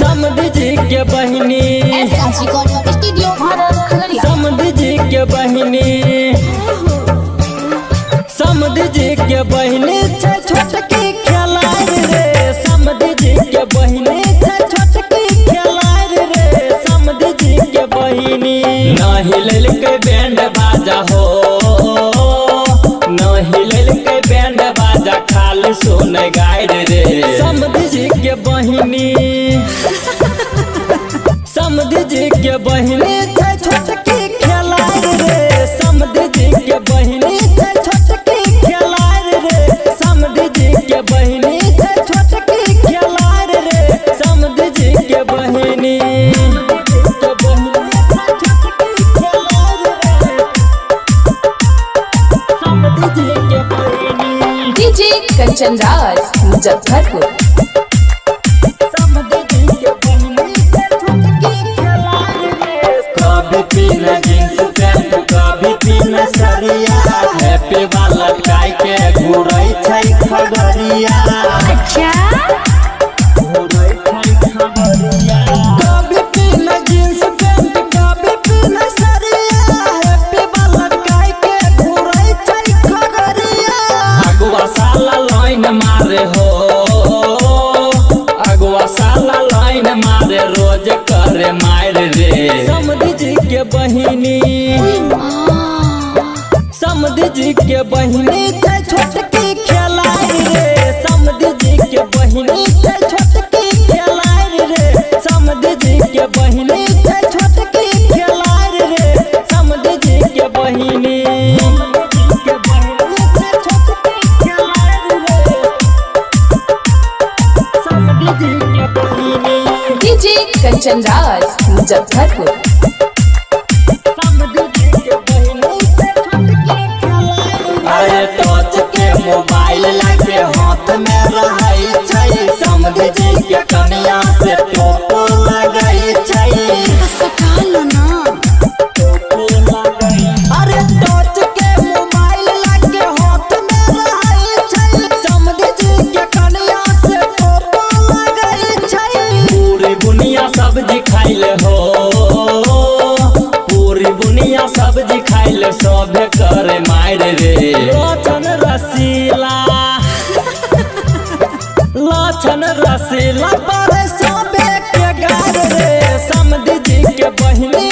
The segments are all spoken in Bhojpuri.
समधी जी के बहिनी समधी जी के बहिनी समधी जी के बहिनी छोटकी खेलाड़ रे समधी जी के बहिनी छोटकी खेलाड़ रे समधी जी के बहिनी नहीं ललके बैंड बाजा हो नहीं ललके बैंड बाजा खाली सुन गाइड रे समधी जी के बहिनी समधी जी के बहिनी छोटकी खेलाड़ रे समधी जी के बहिनी छोटकी खेलाड़ रे समधी जी के बहिनी छोटकी खेलाड़ रे समधी जी के बहिनी डीजे कंचन राज मुजफ्फरपुर। कभी पीना जींस पैंट कभी पीना सरिया हैप्पी वाला काई के घुरई छै खगड़िया अच्छा घुरई छै खगड़िया कभी पीना जींस पैंट कभी पीना सरिया हैप्पी वाला काई के घुरई छै खगड़िया अगवा साला लाइन मारे हो अगवा साला लाइन मारे रोज करे मार रे समधी जी के बहिनी समधी जी के बहिनी छोटकी खेलाड़ रे समधी जी के बहिनी छोटकी खेलाड़ रे समधी जी के बहिनी छोटकी खेलाड़ रे समधी जी के बहिनी डीजे कंचन राज मुजफ्फरपुर। अरे टच के मोबाइल लगे हाथ में रहै छै समधी जी के कनिया से टोपो लगै छै अरे टच के मोबाइल लगे हाथ में रहै छै समधी जी के कनिया से टोपो लगै छै पूरी बुनिया सब्जी खाइले हो पूरी बुनिया सब्जी खाइले सब करे मार रे लछन रसीला लछन रसीला पर सबे के गार रे समधी जी के बहिनी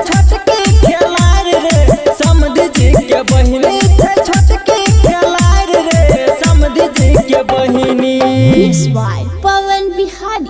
छोटकी खेलाड़ रे समधी जी के बहिनी छोटकी खेलाड़ रे समधी जी के बहिनी पवन बिहारी